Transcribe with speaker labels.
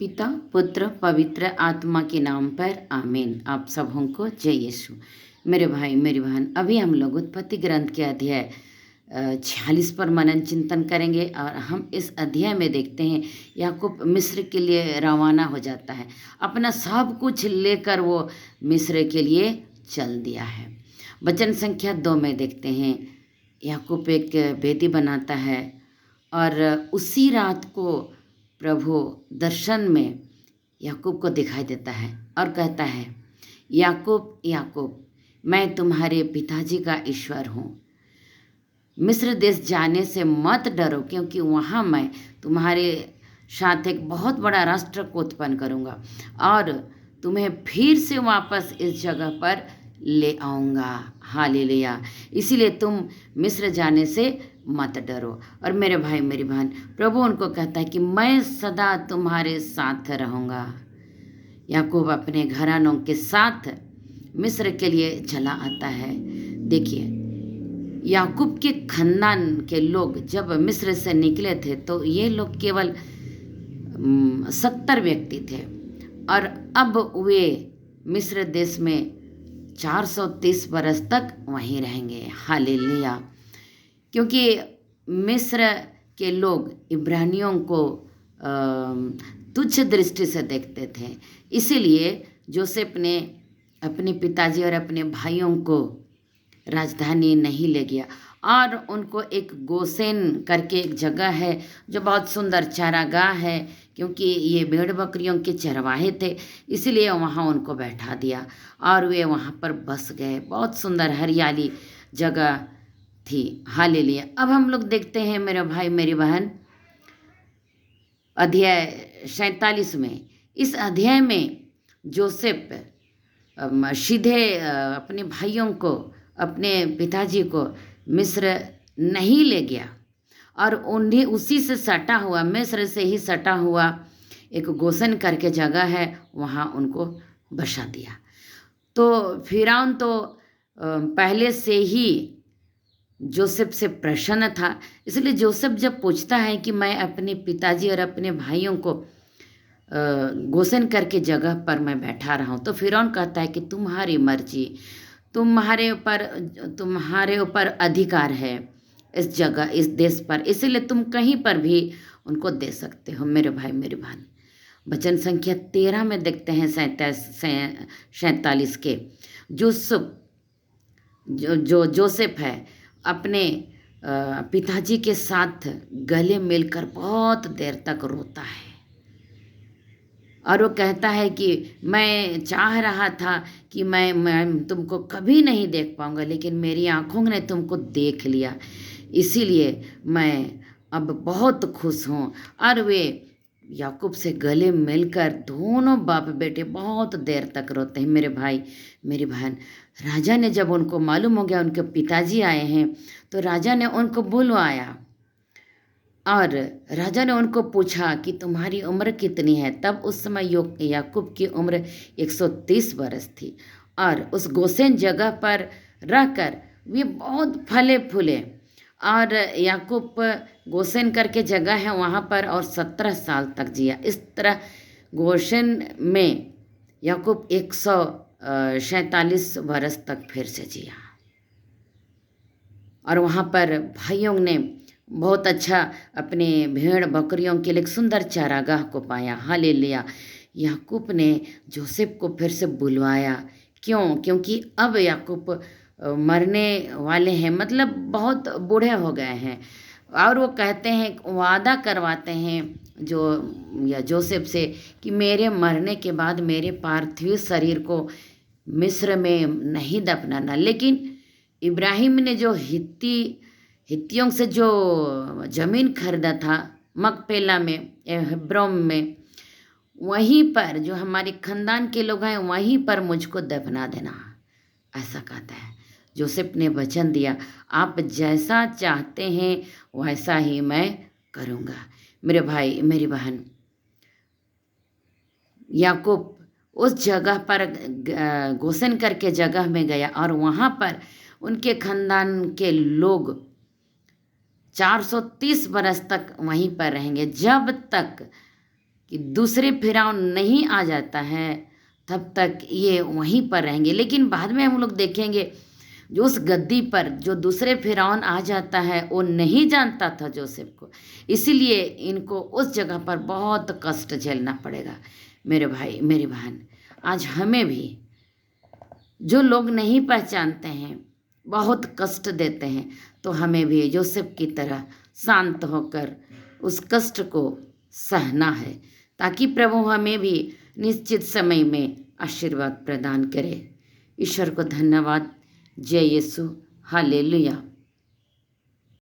Speaker 1: पिता पुत्र पवित्र आत्मा के नाम पर आमीन। आप सबों को जय यीशु। मेरे भाई मेरी बहन, अभी हम लोग उत्पत्ति ग्रंथ के अध्याय 46 पर मनन चिंतन करेंगे और हम इस अध्याय में देखते हैं याकूब मिस्र के लिए रवाना हो जाता है। अपना सब कुछ लेकर वो मिस्र के लिए चल दिया है। वचन संख्या 2 में देखते हैं याकूब एक बेदी बनाता है और उसी रात को प्रभु दर्शन में याकूब को दिखाई देता है और कहता है, याकूब याकूब, मैं तुम्हारे पिताजी का ईश्वर हूँ। मिस्र देश जाने से मत डरो, क्योंकि वहाँ मैं तुम्हारे साथ एक बहुत बड़ा राष्ट्र को उत्पन्न करूँगा और तुम्हें फिर से वापस इस जगह पर ले आऊँगा। हालेलुया। इसीलिए तुम मिस्र जाने से मत डरो। और मेरे भाई मेरी बहन, प्रभु उनको कहता है कि मैं सदा तुम्हारे साथ रहूँगा। याकूब अपने घरानों के साथ मिस्र के लिए चला आता है। देखिए, याकूब के खानदान के लोग जब मिस्र से निकले थे तो ये लोग केवल 70 व्यक्ति थे और अब वे मिस्र देश में 430 बरस तक वहीं रहेंगे। हालेलुया। क्योंकि मिस्र के लोग इब्रानियों को तुच्छ दृष्टि से देखते थे, इसीलिए जोसेफ ने अपने पिताजी और अपने भाइयों को राजधानी नहीं ले गया और उनको एक गोसेन करके एक जगह है जो बहुत सुंदर चारागाह है, क्योंकि ये भेड़ बकरियों के चरवाहे थे, इसलिए वहाँ उनको बैठा दिया और वे वहाँ पर बस गए। बहुत सुंदर हरियाली जगह थी। हालेलुया। अब हम लोग देखते हैं मेरे भाई मेरी बहन, अध्याय 47 में। इस अध्याय में जोसेफ सीधे अपने भाइयों को, अपने पिताजी को मिस्र नहीं ले गया और उन्हें उसी से सटा हुआ, मिस्र से ही सटा हुआ एक गोसन करके जगह है, वहाँ उनको बसा दिया। तो फिरौन तो पहले से ही जोसेफ से प्रसन्न था, इसलिए जोसेफ जब पूछता है कि मैं अपने पिताजी और अपने भाइयों को गोसन करके जगह पर मैं बैठा रहा हूँ, तो फिरौन कहता है कि तुम्हारी मर्जी, तुम्हारे ऊपर अधिकार है इस जगह, इस देश पर, इसलिए तुम कहीं पर भी उनको दे सकते हो। मेरे भाई मेरी बहन, वचन संख्या 13 में देखते हैं 47 के, जो जोसेफ है अपने पिताजी के साथ गले मिलकर बहुत देर तक रोता है और वो कहता है कि मैं चाह रहा था कि मैं तुमको कभी नहीं देख पाऊँगा, लेकिन मेरी आँखों ने तुमको देख लिया, इसीलिए मैं अब बहुत खुश हूँ। और वे याकूब से गले मिलकर दोनों बाप बेटे बहुत देर तक रोते हैं। मेरे भाई मेरी बहन, राजा ने जब उनको मालूम हो गया उनके पिताजी आए हैं, तो राजा ने उनको बुलवाया और राजा ने उनको पूछा कि तुम्हारी उम्र कितनी है। तब उस समय याकूब की उम्र 130 बरस थी और उस गोसेन जगह पर रहकर वे बहुत फले फूले और याकूब गोसेन करके जगह है वहाँ पर और 17 साल तक जिया। इस तरह गोसेन में याकूब 147 बरस तक फिर से जिया और वहाँ पर भाइयों ने बहुत अच्छा अपने भेड़ बकरियों के लिए एक सुंदर चारागाह को पाया। हालेलुया। याकूब ने जोसेफ को फिर से बुलवाया। क्यों? क्योंकि अब याकूब मरने वाले हैं, मतलब बहुत बूढ़े हो गए हैं और वो कहते हैं, वादा करवाते हैं जोसेफ से कि मेरे मरने के बाद मेरे पार्थिव शरीर को मिस्र में नहीं दफनाना। लेकिन इब्राहिम ने जो हित्तियों से जो ज़मीन खरीदा था मकपेला में, हेब्रोन में, वहीं पर जो हमारे खानदान के लोग हैं वहीं पर मुझको दफना देना, ऐसा कहता है। जोसेफ ने वचन दिया, आप जैसा चाहते हैं वैसा ही मैं करूँगा। मेरे भाई मेरी बहन, याकूब उस जगह पर गोसेन करके जगह में गया और वहाँ पर उनके खानदान के लोग 430 बरस तक वहीं पर रहेंगे, जब तक कि दूसरे फिरौन नहीं आ जाता है तब तक ये वहीं पर रहेंगे। लेकिन बाद में हम लोग देखेंगे जो उस गद्दी पर जो दूसरे फिरौन आ जाता है वो नहीं जानता था जोसेफ को, इसीलिए इनको उस जगह पर बहुत कष्ट झेलना पड़ेगा। मेरे भाई मेरी बहन, आज हमें भी जो लोग नहीं पहचानते हैं बहुत कष्ट देते हैं, तो हमें भी जोसेफ की तरह शांत होकर उस कष्ट को सहना है, ताकि प्रभु हमें भी निश्चित समय में आशीर्वाद प्रदान करे। ईश्वर को धन्यवाद। जय यीशु। हालेलुया।